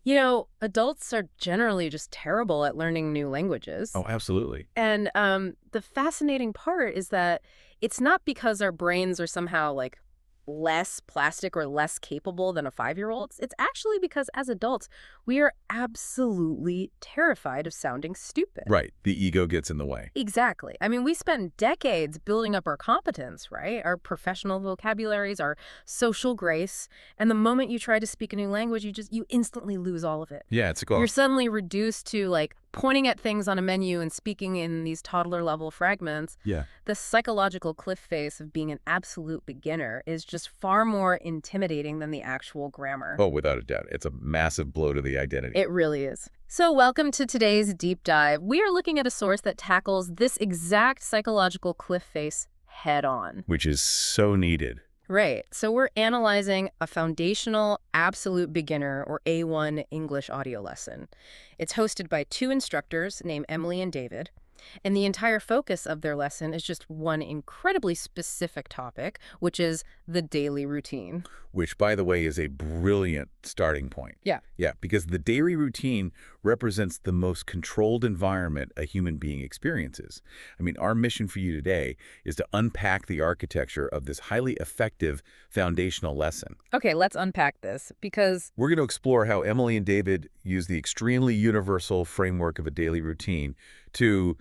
Adults are generally just terrible at learning new languages. Oh, absolutely. And the fascinating part is that it's not because our brains are somehow like less plastic or less capable than a 5-year-old's. It's actually because as adults, we are absolutely terrified of sounding stupid. Right. The ego gets in the way. Exactly. I mean, we spent decades building up our competence, right? Our professional vocabularies, our social grace. And the moment you try to speak a new language, you instantly lose all of it. Yeah, it's a You're go. suddenly reduced to like pointing at things on a menu and speaking in these toddler level fragments. Yeah. The psychological cliff face of being an absolute beginner is just far more intimidating than the actual grammar. Oh, without a doubt. It's a massive blow to the identity. It really is. So welcome to today's deep dive. We are looking at a source that tackles this exact psychological cliff face head on. Which is so needed. Right. So we're analyzing a foundational absolute beginner or A1 English audio lesson. It's hosted by 2 instructors named Emily and David. And the entire focus of their lesson is just one incredibly specific topic, which is the daily routine. Which, by the way, is a brilliant starting point. Yeah. Yeah, because the daily routine represents the most controlled environment a human being experiences. I mean, our mission for you today is to unpack the architecture of this highly effective foundational lesson. Okay, let's unpack this because We're going to explore how Emily and David use the extremely universal framework of a daily routine to,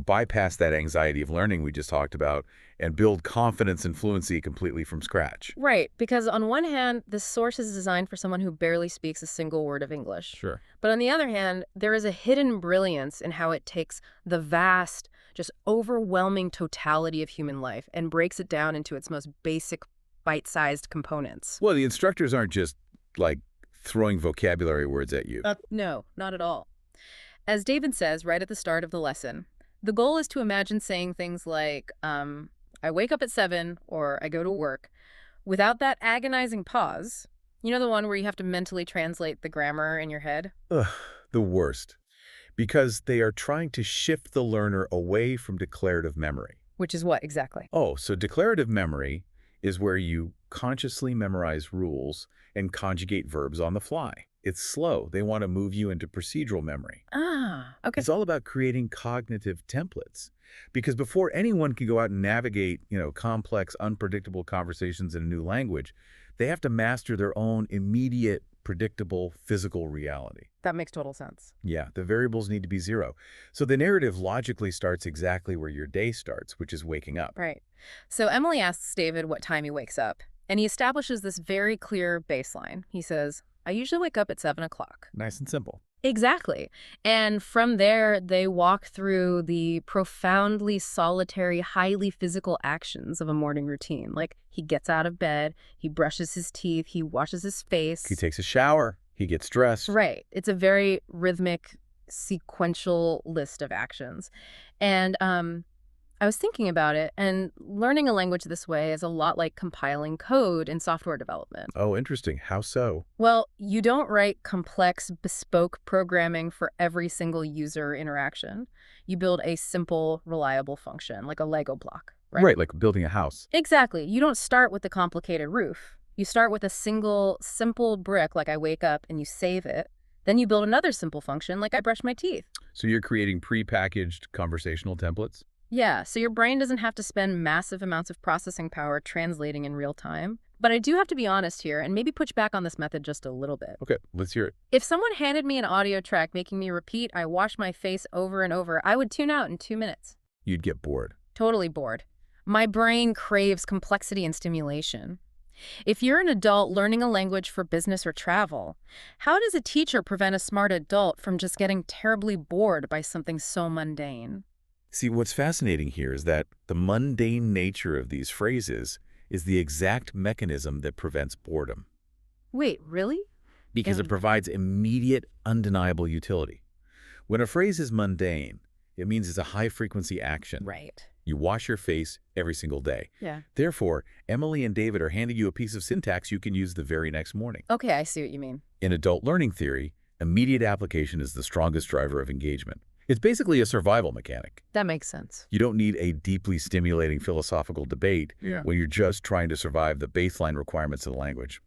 bypass that anxiety of learning we just talked about and build confidence and fluency completely from scratch. Right, because on one hand, this source is designed for someone who barely speaks a single word of English. Sure. But on the other hand, there is a hidden brilliance in how it takes the vast, just overwhelming totality of human life and breaks it down into its most basic, bite-sized components. Well, the instructors aren't just, like, throwing vocabulary words at you. No, not at all. As David says right at the start of the lesson, the goal is to imagine saying things like, I wake up at 7 or I go to work without that agonizing pause. You know, the one where you have to mentally translate the grammar in your head? Ugh, the worst. Because they are trying to shift the learner away from declarative memory. Which is what exactly? Oh, so declarative memory is where you consciously memorize rules and conjugate verbs on the fly. It's slow. They want to move you into procedural memory. Ah, okay. It's all about creating cognitive templates. Because before anyone can go out and navigate, complex, unpredictable conversations in a new language, they have to master their own immediate, predictable, physical reality. That makes total sense. Yeah, the variables need to be 0. So the narrative logically starts exactly where your day starts, which is waking up. Right. So Emily asks David what time he wakes up, and he establishes this very clear baseline. He says, I usually wake up at 7 o'clock. Nice and simple. Exactly. And from there, they walk through the profoundly solitary, highly physical actions of a morning routine. Like he gets out of bed, he brushes his teeth, he washes his face. He takes a shower, he gets dressed. Right. It's a very rhythmic, sequential list of actions. And I was thinking about it, and learning a language this way is a lot like compiling code in software development. Oh, interesting. How so? Well, you don't write complex, bespoke programming for every single user interaction. You build a simple, reliable function, like a Lego block, right? Right, like building a house. Exactly. You don't start with the complicated roof. You start with a single, simple brick, like I wake up, and you save it. Then you build another simple function, like I brush my teeth. So you're creating pre-packaged conversational templates? Yeah, so your brain doesn't have to spend massive amounts of processing power translating in real time. But I do have to be honest here and maybe push back on this method just a little bit. Okay, let's hear it. If someone handed me an audio track making me repeat, I wash my face over and over, I would tune out in 2 minutes. You'd get bored. Totally bored. My brain craves complexity and stimulation. If you're an adult learning a language for business or travel, how does a teacher prevent a smart adult from just getting terribly bored by something so mundane? See, what's fascinating here is that the mundane nature of these phrases is the exact mechanism that prevents boredom. Wait, really? Because it provides immediate, undeniable utility. When a phrase is mundane, it means it's a high-frequency action. Right. You wash your face every single day. Yeah. Therefore, Emily and David are handing you a piece of syntax you can use the very next morning. Okay, I see what you mean. In adult learning theory, immediate application is the strongest driver of engagement. It's basically a survival mechanic. That makes sense. You don't need a deeply stimulating philosophical debate when you're just trying to survive the baseline requirements of the language.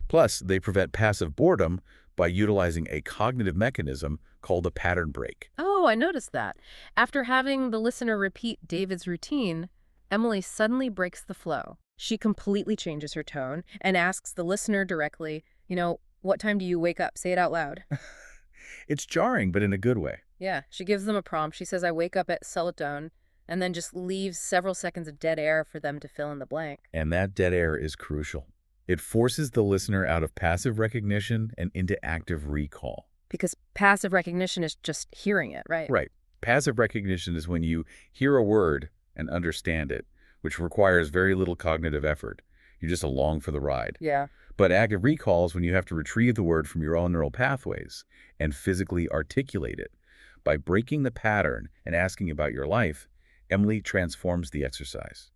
Plus, they prevent passive boredom by utilizing a cognitive mechanism called a pattern break. Oh, I noticed that. After having the listener repeat David's routine, Emily suddenly breaks the flow. She completely changes her tone and asks the listener directly, what time do you wake up? Say it out loud. It's jarring, but in a good way. Yeah, she gives them a prompt. She says, I wake up at Celadon, and then just leaves several seconds of dead air for them to fill in the blank. And that dead air is crucial. It forces the listener out of passive recognition and into active recall. Because passive recognition is just hearing it, right? Right. Passive recognition is when you hear a word and understand it, which requires very little cognitive effort. You're just along for the ride. Yeah. But active recall is when you have to retrieve the word from your own neural pathways and physically articulate it. By breaking the pattern and asking about your life, Emily transforms the exercise.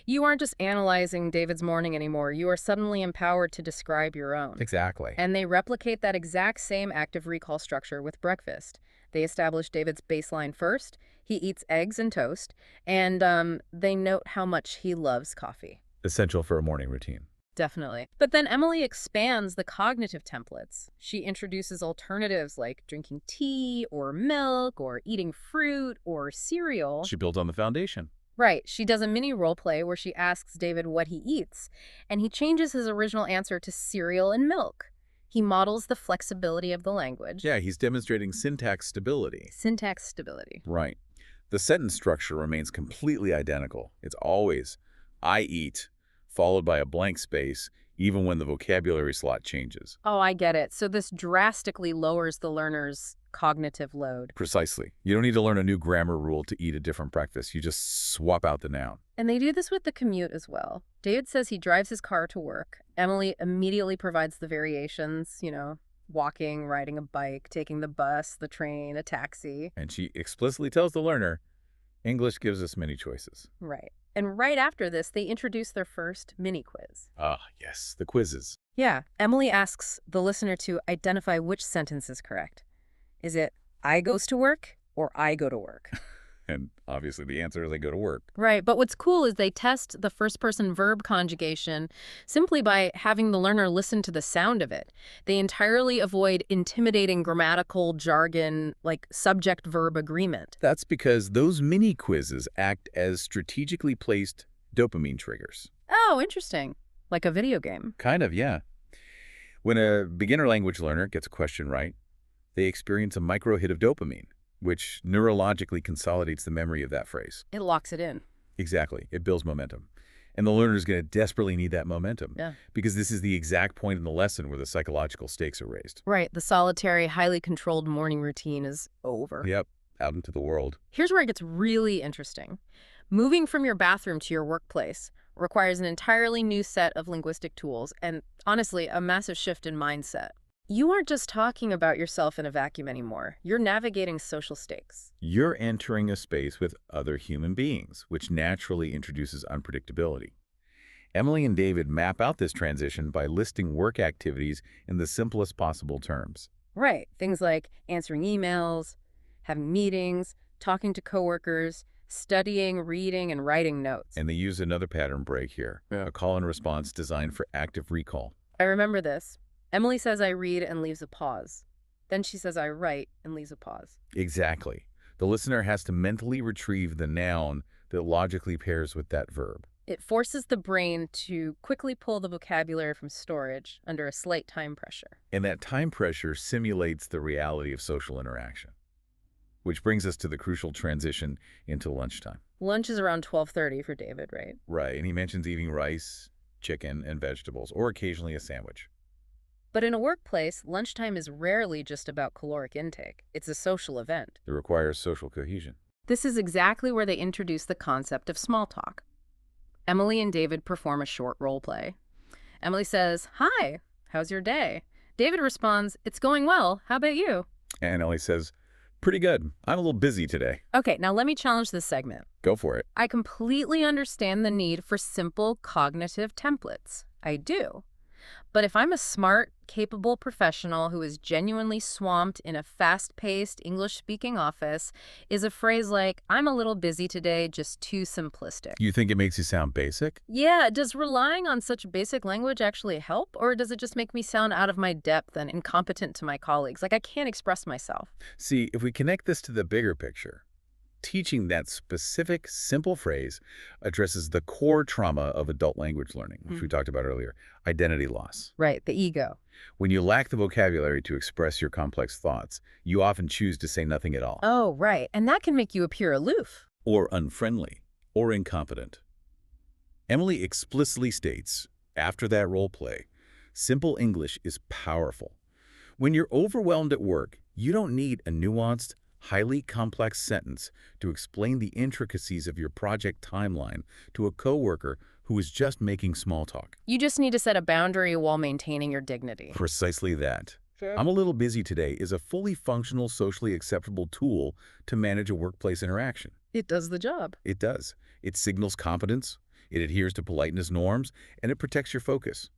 You aren't just analyzing David's morning anymore. You are suddenly empowered to describe your own. Exactly. And they replicate that exact same active recall structure with breakfast. They establish David's baseline first. He eats eggs and toast. And they note how much he loves coffee. Essential for a morning routine. Definitely. But then Emily expands the cognitive templates. She introduces alternatives like drinking tea or milk or eating fruit or cereal. She builds on the foundation. Right. She does a mini role play where she asks David what he eats, and he changes his original answer to cereal and milk. He models the flexibility of the language. Yeah, he's demonstrating syntax stability. Syntax stability. Right. The sentence structure remains completely identical. It's always, I eat, followed by a blank space, even when the vocabulary slot changes. Oh, I get it. So this drastically lowers the learner's cognitive load. Precisely. You don't need to learn a new grammar rule to eat a different breakfast. You just swap out the noun. And they do this with the commute as well. David says he drives his car to work. Emily immediately provides the variations, walking, riding a bike, taking the bus, the train, a taxi. And she explicitly tells the learner, English gives us many choices. Right. And right after this, they introduce their first mini quiz. Ah, yes, the quizzes. Yeah. Emily asks the listener to identify which sentence is correct. Is it, I goes to work or I go to work? And obviously the answer is I go to work. Right. But what's cool is they test the first-person verb conjugation simply by having the learner listen to the sound of it. They entirely avoid intimidating grammatical jargon like subject-verb agreement. That's because those mini quizzes act as strategically placed dopamine triggers. Oh, interesting. Like a video game. Kind of, yeah. When a beginner language learner gets a question right, they experience a micro hit of dopamine, which neurologically consolidates the memory of that phrase. It locks it in. Exactly. It builds momentum. And the learner is going to desperately need that momentum. Yeah. Because this is the exact point in the lesson where the psychological stakes are raised. Right. The solitary, highly controlled morning routine is over. Yep. Out into the world. Here's where it gets really interesting. Moving from your bathroom to your workplace requires an entirely new set of linguistic tools and, honestly, a massive shift in mindset. You aren't just talking about yourself in a vacuum anymore. You're navigating social stakes. You're entering a space with other human beings, which naturally introduces unpredictability. Emily and David map out this transition by listing work activities in the simplest possible terms. Right. Things like answering emails, having meetings, talking to coworkers, studying, reading, and writing notes. And they use another pattern break here, a call and response designed for active recall. I remember this. Emily says I read and leaves a pause. Then she says I write and leaves a pause. Exactly. The listener has to mentally retrieve the noun that logically pairs with that verb. It forces the brain to quickly pull the vocabulary from storage under a slight time pressure. And that time pressure simulates the reality of social interaction. Which brings us to the crucial transition into lunchtime. Lunch is around 12:30 for David, right? Right, and he mentions eating rice, chicken, and vegetables, or occasionally a sandwich. But in a workplace, lunchtime is rarely just about caloric intake. It's a social event. It requires social cohesion. This is exactly where they introduce the concept of small talk. Emily and David perform a short role play. Emily says, "Hi, how's your day?" David responds, "It's going well. How about you?" And Ellie says, "Pretty good. I'm a little busy today." Okay, now let me challenge this segment. Go for it. I completely understand the need for simple cognitive templates. I do. But if I'm a smart, capable professional who is genuinely swamped in a fast-paced English-speaking office, is a phrase like, I'm a little busy today, just too simplistic? You think it makes you sound basic? Yeah, does relying on such basic language actually help, or does it just make me sound out of my depth and incompetent to my colleagues? Like I can't express myself. See, if we connect this to the bigger picture, teaching that specific, simple phrase addresses the core trauma of adult language learning, which we talked about earlier, identity loss. Right, the ego. When you lack the vocabulary to express your complex thoughts, you often choose to say nothing at all, Oh, right. And that can make you appear aloof. or unfriendly, or incompetent. Emily explicitly states, after that role play, simple English is powerful. When you're overwhelmed at work, you don't need a nuanced, highly complex sentence to explain the intricacies of your project timeline to a coworker who is just making small talk. You just need to set a boundary while maintaining your dignity. Precisely that. Sure. I'm a little busy today is a fully functional, socially acceptable tool to manage a workplace interaction. It does the job. It does. It signals competence, it adheres to politeness norms, and it protects your focus.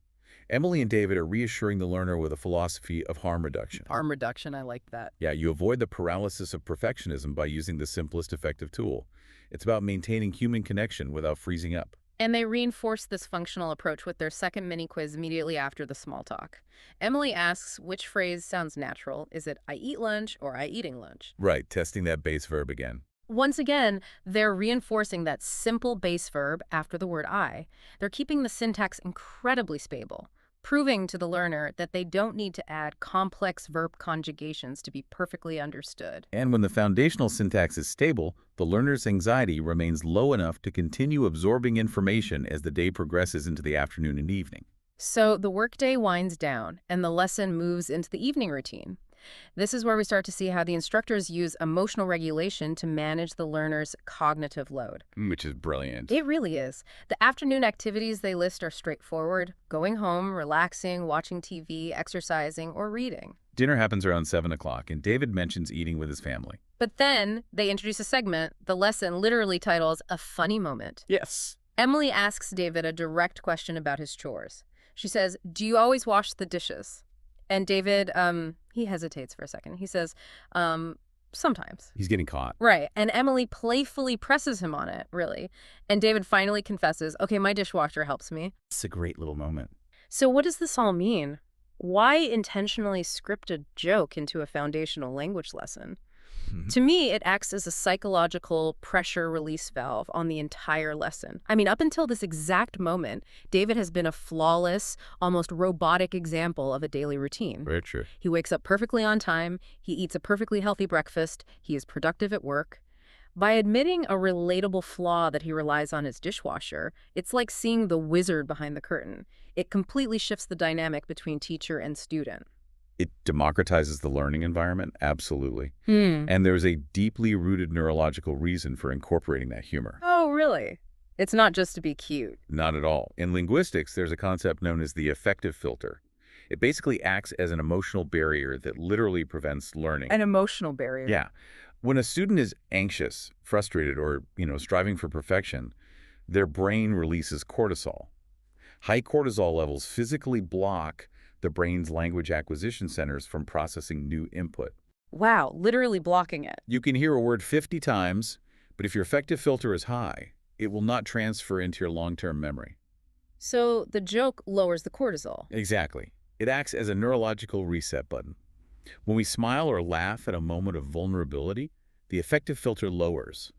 Emily and David are reassuring the learner with a philosophy of harm reduction. Harm reduction, I like that. Yeah, you avoid the paralysis of perfectionism by using the simplest effective tool. It's about maintaining human connection without freezing up. And they reinforce this functional approach with their second mini quiz immediately after the small talk. Emily asks which phrase sounds natural. Is it I eat lunch or I eating lunch? Right, testing that base verb again. Once again, they're reinforcing that simple base verb after the word I. They're keeping the syntax incredibly stable, proving to the learner that they don't need to add complex verb conjugations to be perfectly understood. And when the foundational syntax is stable, the learner's anxiety remains low enough to continue absorbing information as the day progresses into the afternoon and evening. So the workday winds down, and the lesson moves into the evening routine. This is where we start to see how the instructors use emotional regulation to manage the learner's cognitive load. Which is brilliant. It really is. The afternoon activities they list are straightforward: going home, relaxing, watching TV, exercising, or reading. Dinner happens around 7 o'clock, and David mentions eating with his family. But then they introduce a segment the lesson literally titles A Funny Moment. Yes. Emily asks David a direct question about his chores. She says, "Do you always wash the dishes?" And David, he hesitates for a second. He says, sometimes. He's getting caught. Right. And Emily playfully presses him on it, really. And David finally confesses, okay, my dishwasher helps me. It's a great little moment. So what does this all mean? Why intentionally script a joke into a foundational language lesson? To me, it acts as a psychological pressure release valve on the entire lesson. I mean, up until this exact moment, David has been a flawless, almost robotic example of a daily routine. Very true. He wakes up perfectly on time, he eats a perfectly healthy breakfast, he is productive at work. By admitting a relatable flaw that he relies on his dishwasher, it's like seeing the wizard behind the curtain. It completely shifts the dynamic between teacher and student. It democratizes the learning environment, absolutely. And there's a deeply rooted neurological reason for incorporating that humor. Oh, really? It's not just to be cute. Not at all. In linguistics, there's a concept known as the affective filter. It basically acts as an emotional barrier that literally prevents learning. An emotional barrier. Yeah. When a student is anxious, frustrated, or, striving for perfection, their brain releases cortisol. High cortisol levels physically block the brain's language acquisition centers from processing new input. Wow, literally blocking it. You can hear a word 50 times, but if your affective filter is high, it will not transfer into your long-term memory. So the joke lowers the cortisol. Exactly. It acts as a neurological reset button. When we smile or laugh at a moment of vulnerability, the affective filter lowers.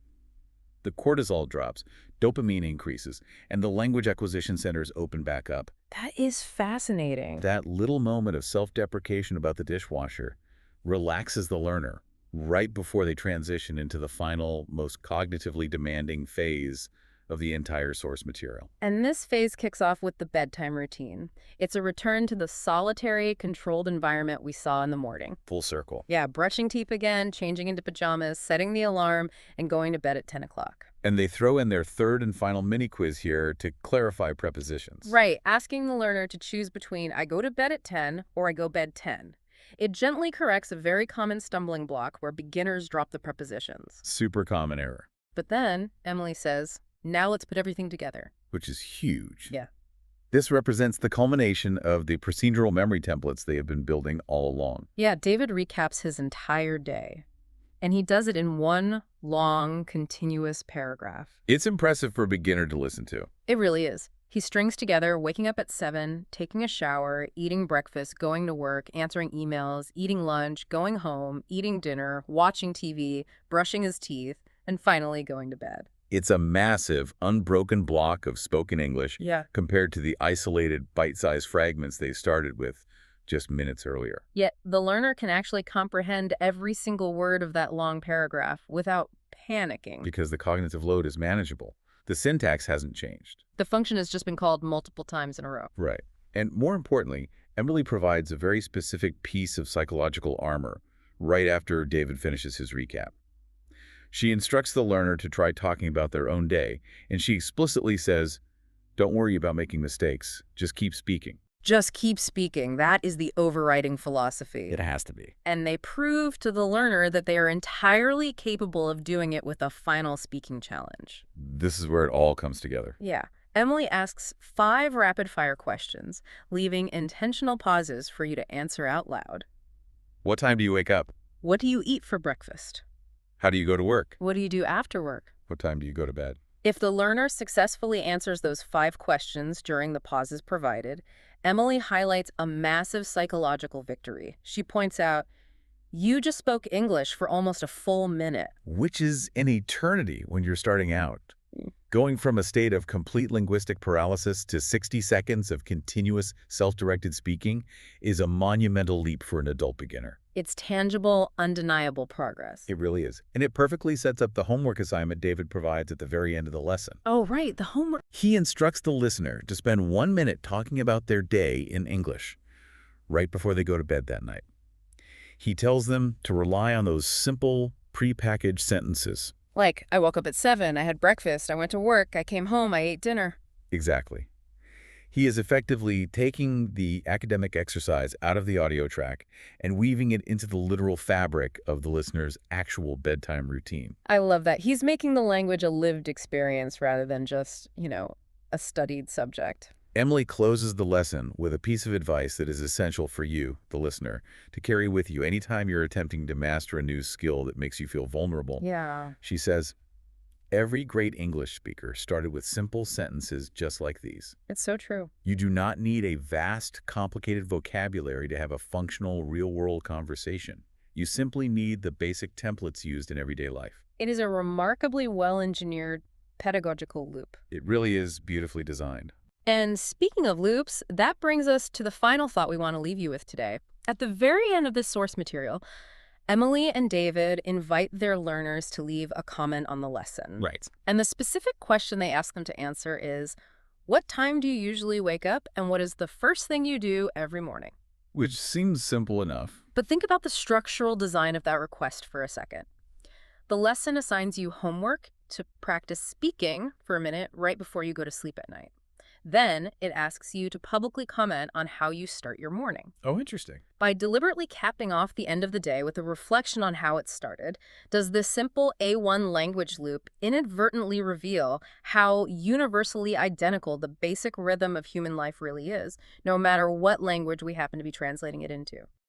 The cortisol drops, dopamine increases, and the language acquisition centers open back up. That is fascinating. That little moment of self-deprecation about the dishwasher relaxes the learner right before they transition into the final, most cognitively demanding phase of the entire source material. And this phase kicks off with the bedtime routine. It's a return to the solitary, controlled environment we saw in the morning. Full circle. Yeah, brushing teeth again, changing into pajamas, setting the alarm, and going to bed at 10 o'clock. And they throw in their third and final mini-quiz here to clarify prepositions. Right, asking the learner to choose between I go to bed at 10 or I go bed 10. It gently corrects a very common stumbling block where beginners drop the prepositions. Super common error. But then, Emily says, now let's put everything together. Which is huge. Yeah. This represents the culmination of the procedural memory templates they have been building all along. Yeah, David recaps his entire day, and he does it in one long, continuous paragraph. It's impressive for a beginner to listen to. It really is. He strings together waking up at 7, taking a shower, eating breakfast, going to work, answering emails, eating lunch, going home, eating dinner, watching TV, brushing his teeth, and finally going to bed. It's a massive, unbroken block of spoken English Yeah. compared to the isolated, bite-sized fragments they started with just minutes earlier. Yet the learner can actually comprehend every single word of that long paragraph without panicking. Because the cognitive load is manageable. The syntax hasn't changed. The function has just been called multiple times in a row. Right. And more importantly, Emily provides a very specific piece of psychological armor right after David finishes his recap. She instructs the learner to try talking about their own day, and she explicitly says, "Don't worry about making mistakes. Just keep speaking." Just keep speaking. That is the overriding philosophy. It has to be. And they prove to the learner that they are entirely capable of doing it with a final speaking challenge. This is where it all comes together. Yeah. Emily asks 5 rapid-fire questions, leaving intentional pauses for you to answer out loud. What time do you wake up? What do you eat for breakfast? How do you go to work? What do you do after work? What time do you go to bed? If the learner successfully answers those 5 questions during the pauses provided, Emily highlights a massive psychological victory. She points out, you just spoke English for almost a full minute. Which is an eternity when you're starting out. Going from a state of complete linguistic paralysis to 60 seconds of continuous self-directed speaking is a monumental leap for an adult beginner. It's tangible, undeniable progress. It really is. And it perfectly sets up the homework assignment David provides at the very end of the lesson. Oh, right, the homework. He instructs the listener to spend 1 minute talking about their day in English, right before they go to bed that night. He tells them to rely on those simple, prepackaged sentences. Like, I woke up at 7, I had breakfast, I went to work, I came home, I ate dinner. Exactly. He is effectively taking the academic exercise out of the audio track and weaving it into the literal fabric of the listener's actual bedtime routine. I love that. He's making the language a lived experience rather than just, a studied subject. Emily closes the lesson with a piece of advice that is essential for you, the listener, to carry with you anytime you're attempting to master a new skill that makes you feel vulnerable. Yeah. She says, every great English speaker started with simple sentences just like these. It's so true. You do not need a vast, complicated vocabulary to have a functional, real-world conversation. You simply need the basic templates used in everyday life. It is a remarkably well-engineered pedagogical loop. It really is beautifully designed. And speaking of loops, that brings us to the final thought we want to leave you with today. At the very end of this source material, Emily and David invite their learners to leave a comment on the lesson. Right. And the specific question they ask them to answer is, what time do you usually wake up, and what is the first thing you do every morning? Which seems simple enough. But think about the structural design of that request for a second. The lesson assigns you homework to practice speaking for a minute right before you go to sleep at night. Then it asks you to publicly comment on how you start your morning. Oh, interesting. By deliberately capping off the end of the day with a reflection on how it started, does this simple A1 language loop inadvertently reveal how universally identical the basic rhythm of human life really is, no matter what language we happen to be translating it into.